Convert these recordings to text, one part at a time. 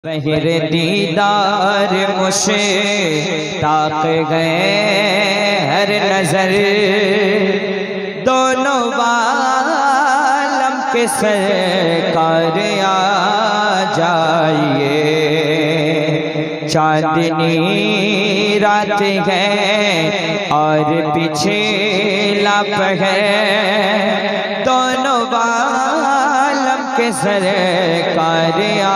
पहर दीदार मुझे ताक गए हर नजर, दोनों बालम के सरकार आ जाइए। चांदनी रात है और पीछे लाप है, दोनों बालम के सरकार आ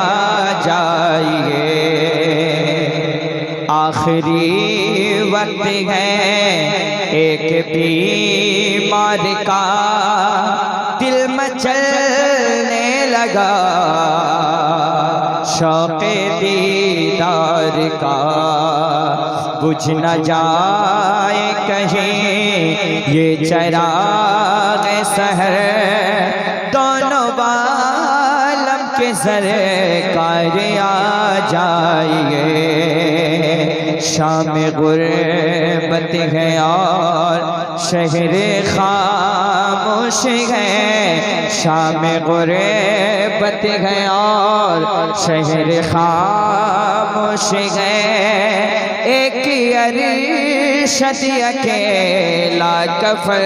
जाइए। आखिरी वक्त है एक बीमार का दिल मचलने लगा, शौक़े दीदार का बुझ न जाए कहीं ये चिराग सहर, दोनों बालम के सरकार आ जाइए। शाम गुर्बत है और शहर खामोश है, शाम गुर्बत है और शहर खामोश है। एक अरशद अकेला कफन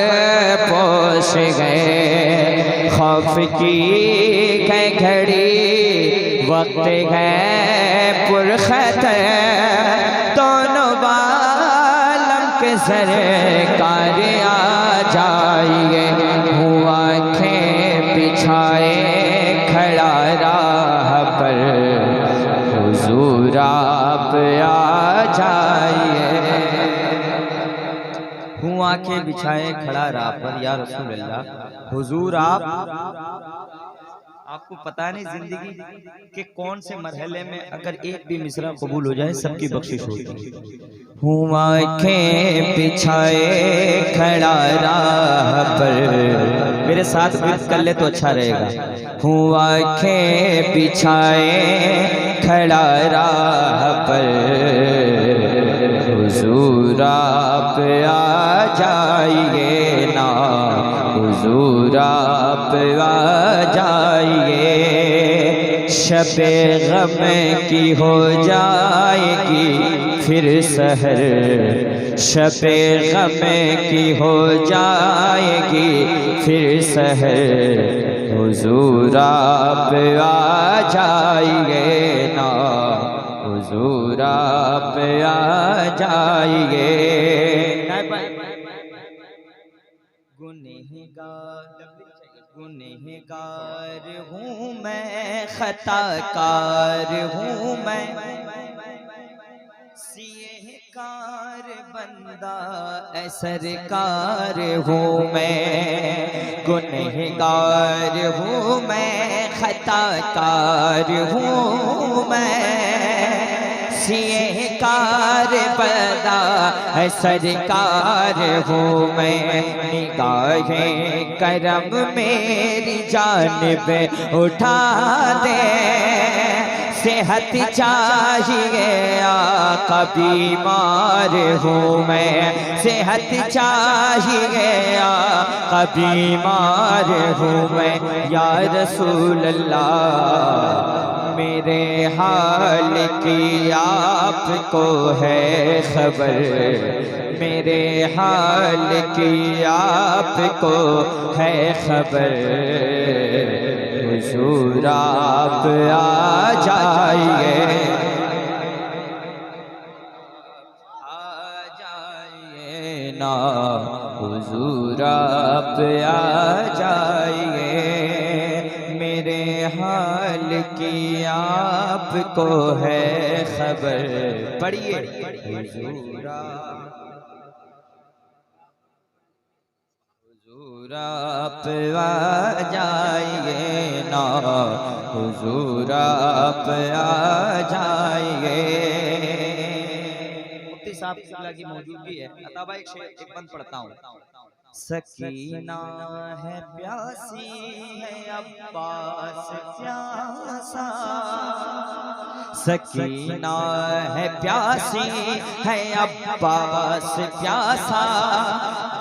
पोश गए, खौफ की है घड़ी वक्त है पुरखतर, दोनों बालम के सरकार आ जाइए। हुआ आँखें बिछाए खड़ा राह पर, हुजूर आप आ जाइए। हुआ आँखें बिछाए खड़ा राह पर, या रसूल अल्लाह हुजूर आपको पता नहीं जिंदगी के कौन से मरहले में अगर एक भी मिसरा कबूल हो जाए सबकी बख्शिश होती है। हुआ आँखें बिछाए खड़ा राह पर, मेरे साथ विर्द कर ले तो अच्छा रहेगा। हुआ आँखें बिछाए खड़ा राह पर, हुजूर आप आ जाइए ना, हुजूर आप आ जाइए। शबे गम की हो जाएगी फिर सहर, शबे गम की हो जाएगी फिर सहर, हुजूर आप आ जाइए ना, हुजूर आप आ जाइए। गुनहगार हूँ मैं, खताकार हूँ मैं, सियहकार बंदा ऐ सरकार हूँ मैं। गुनहगार हूँ मैं, खताकार हूँ मैं, सियहकार बंदा ऐ सरकार हूँ मैं। निगाहें करम मेरी जानिब उठा दे, सेहत चाहिए आका बीमार हूँ मैं, सेहत चाहिए आका बीमार हूँ मैं। या रसूल अल्लाह मेरे हाल की आपको है खबर, मेरे हाल की आपको है खबर, हुजूर आप आ जाइए, आ जाइए ना, हुजूर आप आ जाइए। मेरे हाल की आपको है खबर, पढ़िए हुजूर आप आ जाइए ना, हुजूर आप आ जाइए। मुफ्ती साहब की मौजूदगी है, अताबा एक शेर एक बंद पढ़ता हूँ। सकीना है प्यासी है अब्बास प्यासा, सकीना है प्यासी है अब्बास प्यासा,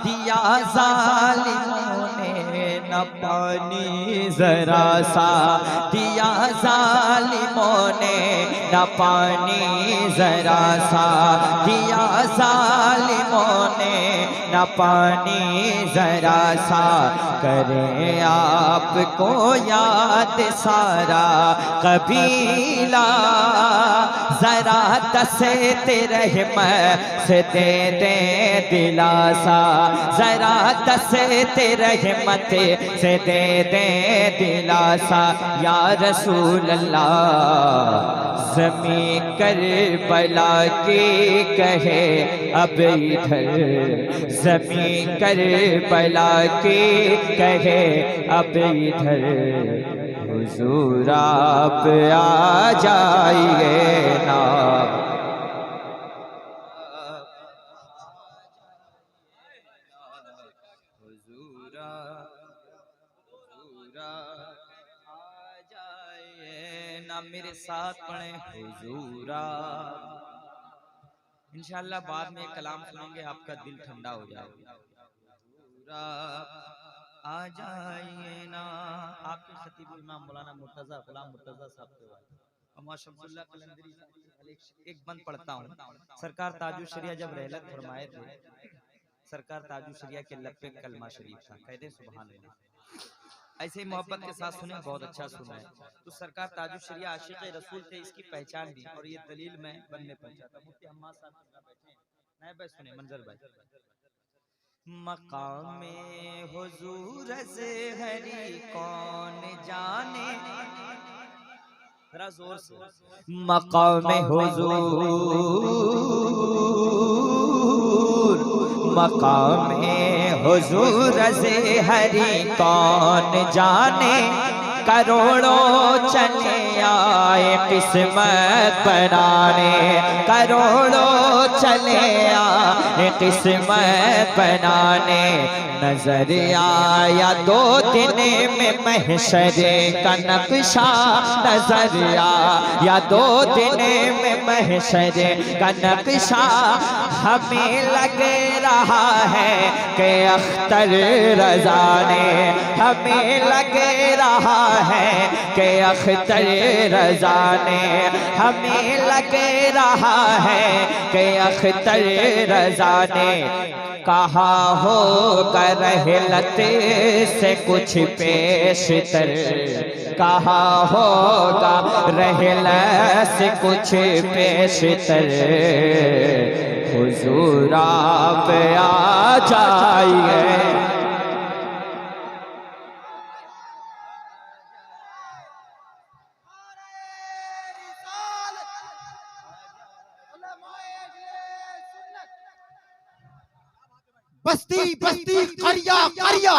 दिया जालिमों ने न पानी जरा सा दिया, जालिमों ने न पानी जरा सा दिया, जालिमों ने न पानी जरा सा। करें आपको याद सारा कबीला, जरा दसेत रहमत से दे दे दिलासा, जरा दसेत रहमत से दे दे दिलासा। या रसूल अल्लाह ज़मीं करबला की कहे अब इधर, ज़मीं करबला की कहे अब इधर, हुजूर आप आ जाइए ना। हुजूर आ जाइए ना। मेरे साथ पढ़े हुजूरा। इंशाअल्लाह बाद में कलाम सुनेंगे, आपका दिल ठंडा हो जाएगा। हुजूरा आ जाइए ना। आपके खतीब इमाम मौलाना मुर्तजा गुलाम मुर्तजा साहब के बाद माशाअल्लाह कलंदरी एक बंद पढ़ता हूँ। सरकार ताजुल शरिया जब रहलत फरमाए थे, सरकार ताजुल शरिया के लब पे कलमा शरीफ था, कहते सुभान अल्लाह। ऐसे ही मोहब्बत के साथ सुने, बहुत अच्छा सुना है। तो सरकार ताजुल शरिया आशिक़ रसूल थे, इसकी पहचान दी और ये दलील मैं बनने पहुंचा था। मुफ्ती हम्माद साहब बैठे नए भाई, सुने मंजर भाई। मकामे हुजूर से हरी कौन जाने, जरा जोर से। मकामे हुजूर, मकामे हुजूर से हरी कौन जाने, करोड़ों चले आए किस्मत बनाने, करोड़ों चले आए किस्मत बनाने। नजर आया 2 दिन में महशर का नक्शा, नजर आया 2 दिन में महशर का नक्शा। हमें लग रहा है कि अख्तर रजा ने, हमें लग रहा है कि अख्तर रजा ने, हमें लग रहा है कि अख्तर रजा ने कहा होगा रहलत से कुछ पेशतर, कहा होगा रहलत से कुछ पेशतर। हुजूर आप आ जाइए। बस्ती बस्ती करिया करिया,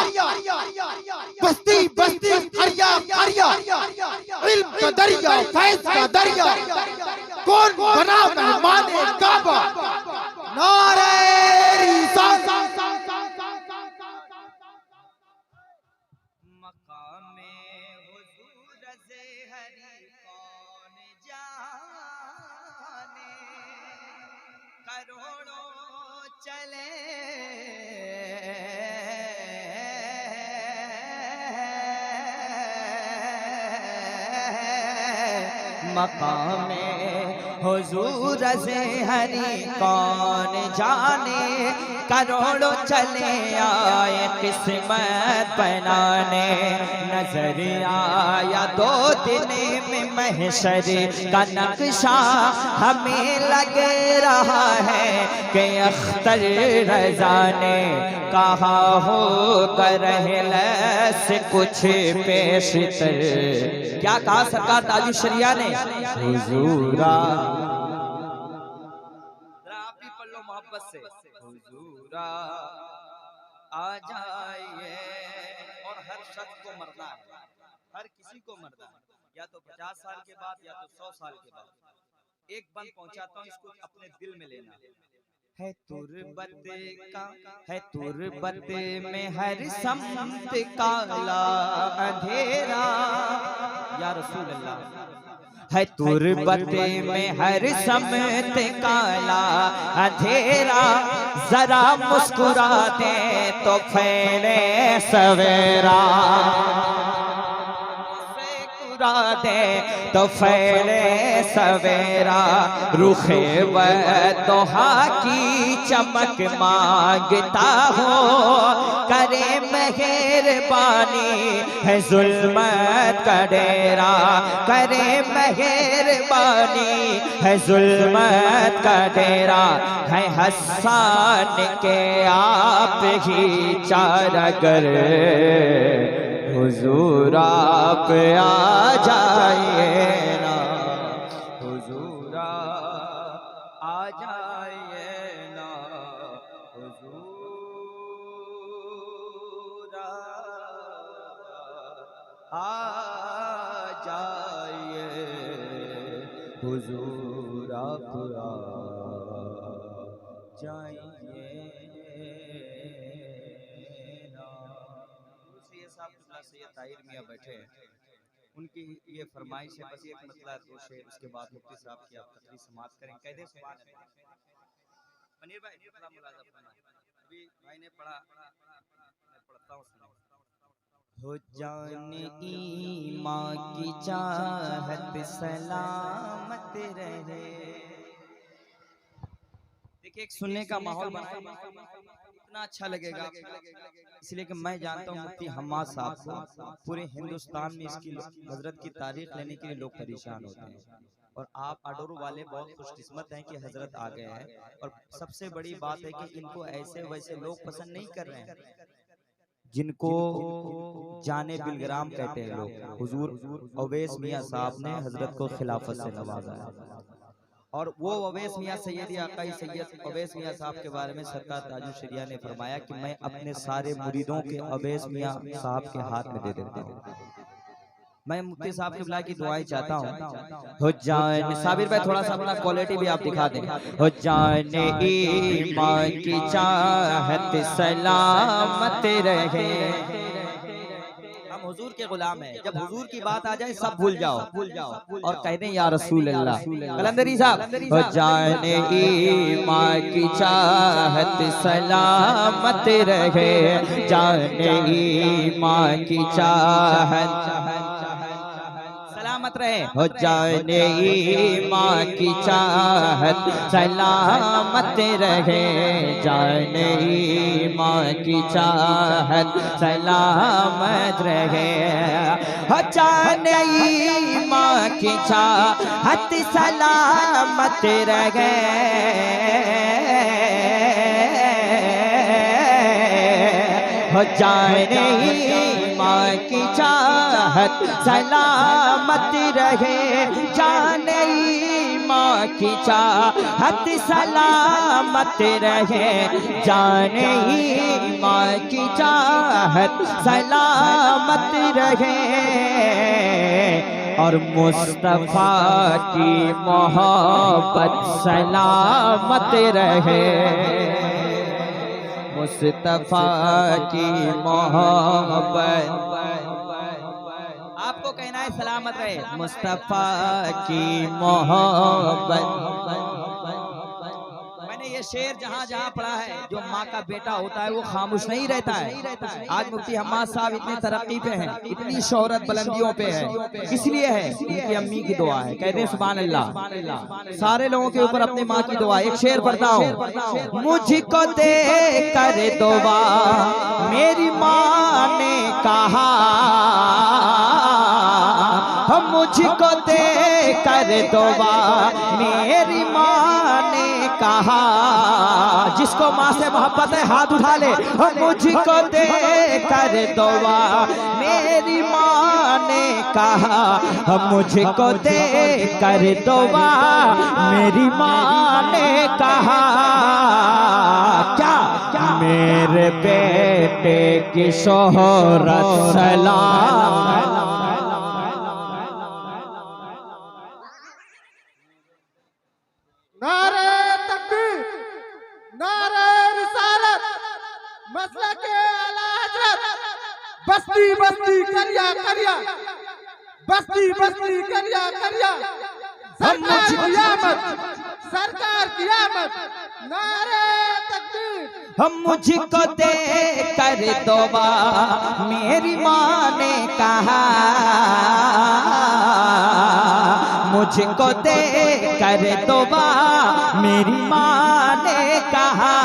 बस्ती बस्ती करिया करिया, इल्म का दरिया फैज़ का दरिया, कौन बना मेहमान काबा। नारे रिसालत। मकामे हुजूर से हरी कौन जाने, करोड़ों चले मकामे हुजूर से हरी कौन जाने, करोड़ों चले आए किस्मत बनाने। नजर आया 2 दिन में महशर का नक्शा, हमें लग रहा है कि अख्तर रजा ने कहा होगा रहलत से कुछ पेशतर। क्या कहा सरकार ताजुल शरिया ने? हुजूरा। आप भी पढ़ लो मोहब्बत से, हुजूरा आ जाइए। और हर शख्स को मरना है, हर किसी को मरना है, या तो 50 साल के बाद या तो 100 साल के बाद। एक बंद पहुंचाता हूँ, इसको अपने दिल में लेना है। तुरबत का है, तुरबत में हर समत काला अंधेरा। या रसूल अल्लाह है तुरबत में हर समत काला अंधेरा, जरा मुस्कुरा दे तो फैले सवेरा, मुस्कुरा दे तो फैले सवेरा, रुखे वदोहा की चमक मांगता हो, करे मेहरबानी है जुल्मत का डेरा, करे मेहरबानी है जुल्मत का डेरा, है हसन के आप ही चारागर, हुजूर आप आ जाइए ना, हुजूर आ जाइए ना, हुजूर आ जाइए, हुजूर आप आ जाइए ना। दूसरी साहब सैयद ताहिर मियां बैठे हैं, उनकी ये फरमाइश है, बस एक मतलब दो शेर, उसके बाद मुफ्ती साहब की आप तकरीर समाप्त करें। कह दे सुभान अल्लाह। मनीर भाई थोड़ा मुलाज़ा फरमाएं, अभी भाई ने पढ़ा, मैं पढ़ता हूँ, सुनो। हो जाने ईमान की चाहत सलामत रहे। देखिए एक सुनने का माहौल बनाए, इतना अच्छा लगेगा, इसलिए कि मैं जानता हूँ मुफ्ती हम्माद साहब को पूरे हिंदुस्तान में इसकी हजरत की तारीख लेने के लिए लोग परेशान होते हैं, और आप अडोरू वाले बहुत खुशकिस्मत हैं कि हजरत आ गए हैं। और सबसे बड़ी बात है कि इनको ऐसे वैसे लोग पसंद नहीं कर रहे हैं जिनको जाने बिलग्राम कहते हैं लोग। हुजूर अवैस मियां साहब ने हजरत को खिलाफत से नवाजा है, और वो अवैस मियां सैयदी आकाई सैयद अवैस मियां साहब के बारे में सरकार ताजुल शरिया ने फरमाया कि मैं अपने सारे मुरीदों के अवैस मियां साहब के हाथ में दे देता हूँ। मैं मुफ्ती साहब के बुला की दुआएं चाहता हूँ। हो जाने साबिर भाई थोड़ा सा अपना क्वालिटी भी आप दिखा दें। हो जाने ईमान की चाहत सलामत रहे। हम हुजूर के गुलाम हैं, जब हुजूर की बात आ जाए सब भूल जाओ और कह दें या रसूल अल्लाह। कलंदरी साहब, हो जाने ईमान की चाहत सलामत रहे, जाने ईमान की चाहत सलामत रहे। हो जाने ईमान की चाहत सलामत रहे, जाने ईमान की चाहत सलामत रहे। हो जाने ईमान की चाहत सलामत रहे, हो जाने ईमान की चाहत सलामत रहे, जाने ईमान की चाहत सलामत रहे, जाने ईमान की चाहत सलामत रहे। और मुस्तफा की मोहब्बत सलामत रहे, मुस्तफा की मोहब्बत आपको कहना है सलामत रहे, मुस्तफा की मोहब्बत। मैंने ये शेर जहाँ जहाँ पढ़ा है, जो माँ का बेटा होता है वो खामोश नहीं रहता है। आज मुफ्ती हम्माद साहब इतनी तरक्की पे हैं, इतनी शोहरत बुलंदियों पे है, इसलिए है उनकी अम्मी की दुआ है। कहते हैं सुभान अल्लाह। सारे लोगों के ऊपर अपनी माँ की दुआ। एक शेर पढ़ता हूँ। मुझको दे कर दुआ मेरी माँ ने कहा, मुझको दे कर दुआ मेरी माँ ने कहा। जिसको माँ से मोहब्बत है हाथ उठा ले। मुझको दे कर दुआ मेरी माँ ने कहा, मुझको दे कर दुआ मेरी माँ ने कहा। क्या मेरे बेटे की शोहरत सलाम। नारे तकबीर, नारे रिसालत, मसलक आला हजरत, बस्ती बस्ती करिया करिया, बस्ती बस्ती करिया करिया सरकार की आमद, सरकार की आमद, नारे तकबीर। हम मुझको दे कर दुआ मेरी माँ ने कहा, मुझको दे कर दुआ मेरी माँ ने कहा,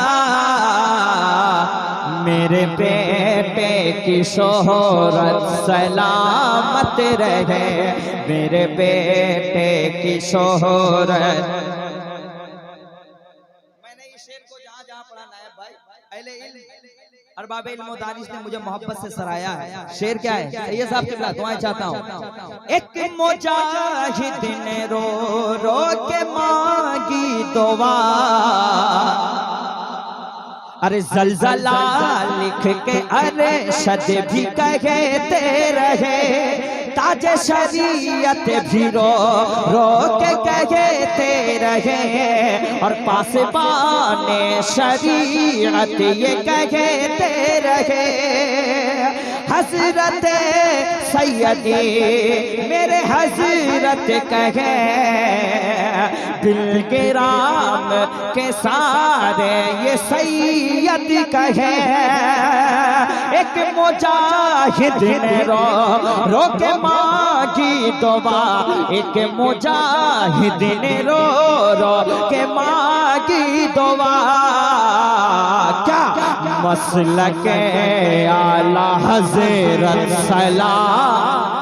मेरे बेटे की शोहरत सलामत रहे, मेरे बेटे की शोहरत। मैंने इस शेर को जहाँ जहाँ पढ़ा नायब भाई अहले इल्म अरबाब इल्म दानिश ने मुझे मोहब्बत से सराया है। शेर क्या है? सैयद साहब के खिलाफ दुआएं चाहता हूँ। एक मुजाहिद ने रो रो के मांगी दुआ, अरे जलजला लिख के अरे शद भी कहते रहे, ताज शरीयत भी रो रो के कहते रहे, और पासबाने शरीयत ये कहते रहे, हजरत सैयदी मेरे हजरत कहे, बिलगिराम के सारे ये सैयद कहे, एक मुजाहिद ने रो रो के मांगी दुआ, एक मुजाहिद ने रो रो के मांगी दुआ, क्या मसलक आला हज़रत सलाम।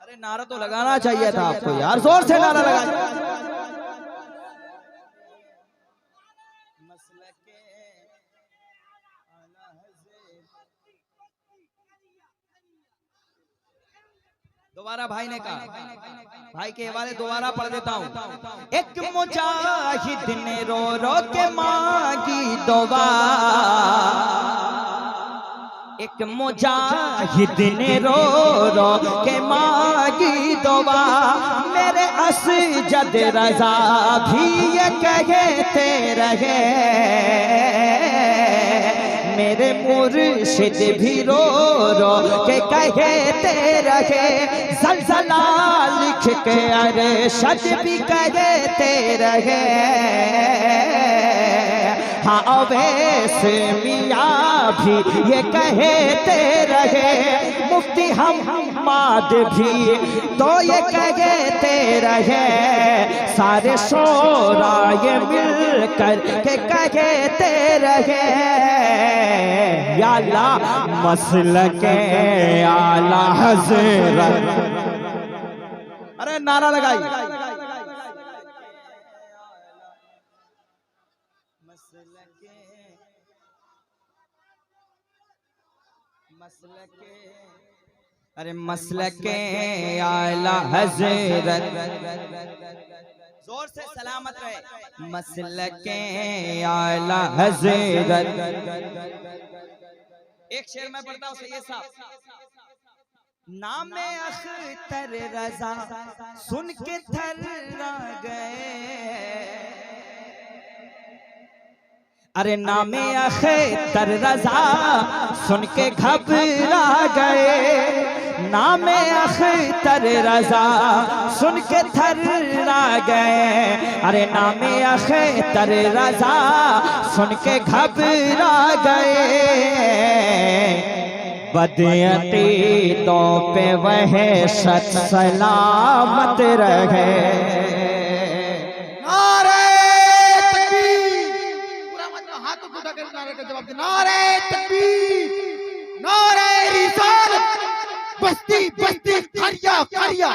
अरे नारा तो लगाना चाहिए था आपको यार, जोर से नारा लगा। दोबारा भाई ने कहा, भाई के हवाले दोबारा पढ़ देता हूँ। एक मुजाहिद ने रो रो के मांगी दुआ, एक मुजाहिद ने रो रो के मांगी दुआ, मेरे असजद रजा भी ये कहते रहे, मेरे मुर्शिद भी रो रो के कहते रहे, जलजला लिख के अरे शद भी कहते रहे, हाँ अवैस मियाँ भी ये कहते रहे, मुफ्ती हम्माद भी तो ये कहते रहे, सारे शोरा ये मिलकर के कहते रहे, या अल्लाह मसलक आला हज़रत। अरे नारा लगाई। अरे मसलके आला हज़रत, जोर से सलामत रहे, मसलके आला हज़रत। एक शेर मैं पढ़ता हूँ सैयद साहब, नाम अख्तर रजा सुन के थर्रा गए, अरे नामे अख्तर रजा सुन के घबरा गए, नामे अख्तर रजा सुन के थर्रा गए, अरे नामे अख्तर रजा सुन के घबरा गए, बदअकीदों पे वह सच सलामत रहे। नारे तकबीर, नारे रिसालत, बस्ती बस्ती करिया करिया,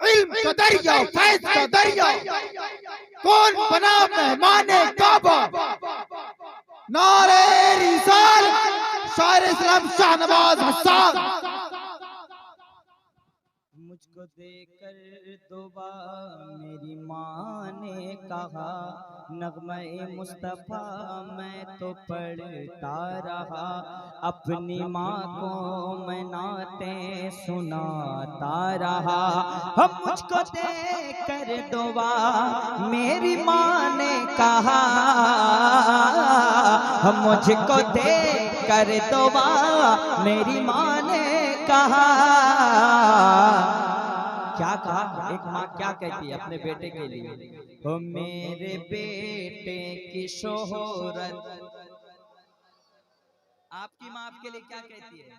इल्म का दरिया, फैज़ का दरिया, कौन बना मेहमाने काबा, नारे रिसालत, शायर इस्लाम शाहनवाज हसन। मुझको देकर दुआ मेरी माँ ने कहा, नग़्मे मुस्तफ़ा मैं तो पढ़ता रहा, अपनी माँ को मैं नाते सुनाता रहा, हम मुझको देकर दुआ मेरी माँ ने कहा, हम मुझको देकर दुआ मेरी माँ ने कहा, क्या कहा? एक माँ क्या कहती है अपने बेटे के लिए? हो मेरे बेटे की शोहरत, आपकी माँ आपके लिए क्या कहती है?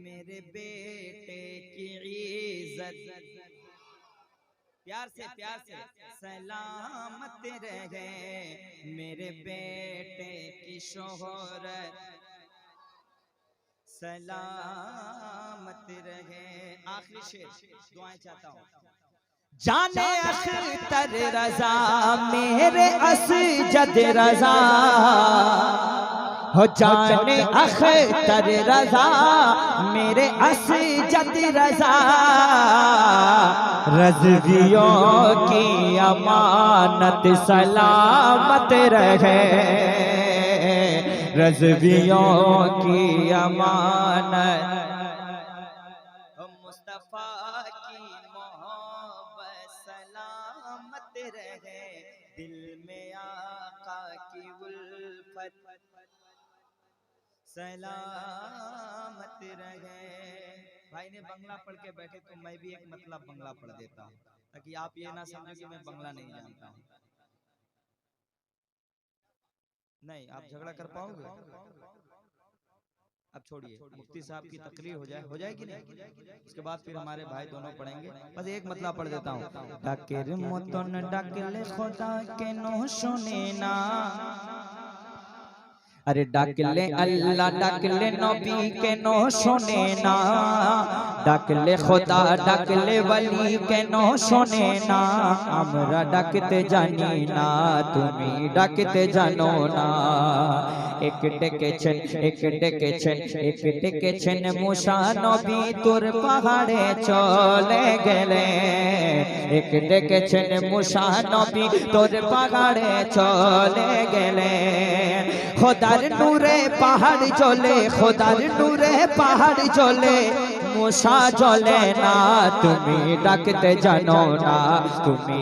मेरे बेटे की इज्जत, प्यार से सलामत रहे मेरे बेटे की शोहरत, सलामत रहे। आखिरी शेर दुआएं चाहता हूँ। जाने अख्तर रजा मेरे असजद रजा, हो जाने अख्तर रजा मेरे असजद रजा, रज़वियों की अमानत सलामत रहे, रज़वियों की अमानत, मुस्तफा की मोहब्बत सलामत रहे, दिल में आका की उल्फत सलामत रहे। भाई ने बंगला पढ़ के बैठे तो मैं भी एक मतलब बंगला पढ़ देता हूँ, ताकि आप ये ना समझो कि मैं बंगला नहीं जानता हूँ। नहीं, आप झगड़ा कर पाओगे? अब छोड़िए, मुफ्ती साहब की तकरीर हो जाएगी नहीं, उसके बाद फिर हमारे भाई दोनों पढ़ेंगे। बस एक मतलब पढ़ देता हूँ। डाकेर मतन डाकले खुदा के नो सुने ना, अरे डाकले अल्लाह डाकले नबी के नो सुने ना, डाकले खुदा डाकले वली के नो सुने ना, আমরা ডাকতে জানি না তুমি ডাকতে জানো না। এক ডেকেছেন মুসা নবী তোর পাহাড়ে চলে গেলে, এক ডেকেছেন মুসা নবী তোর পাহাড়ে চলে গেলে, খোদার নূরে পাহাড় জ্বলে, খোদার নূরে পাহাড় জ্বলে, মুসা জ্বলে না, তুমি ডাকতে জানো না, তুমি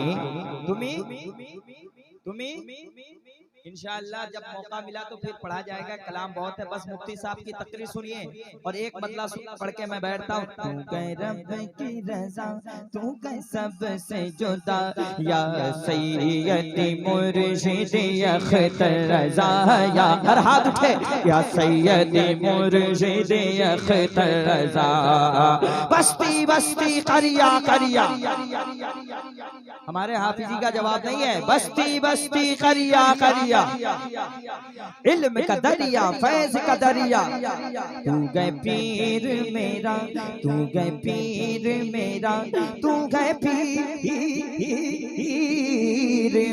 इंशाअल्लाह जब मौका मिला तो फिर पढ़ा जाएगा। कलाम बहुत है, बस मुफ्ती साहब की तकरीर सुनिए और एक मतलब पढ़ के मैं बैठता हूँ। तू कह रब की रज़ा तू कह सबसे जुदा, या सैयदी मुर्शिद अख्तर रज़ा, या हर हाथ उठे, या सैयदी मुर्शिद अख्तर रज़ा, बस्ती बस्ती करिया करिया, हमारे हाफिजी का जवाब नहीं है, बस्ती बस्ती करिया करिया, इल्म का दरिया फैज का दरिया, तू गए पीर मेरा, तू गए पीर मेरा, तू गए पीर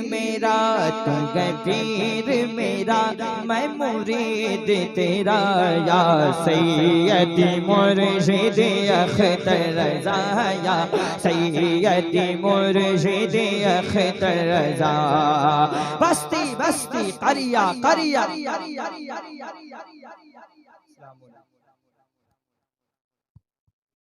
मेरा, तू गए पीर मेरा, मैं मुरीद तेरा, या सैयदी मुर्शिद अख्तर रज़ा, या सैयदी मुर्शिद अख्तर रज़ा, बस्ती बस्ती करिया करिया।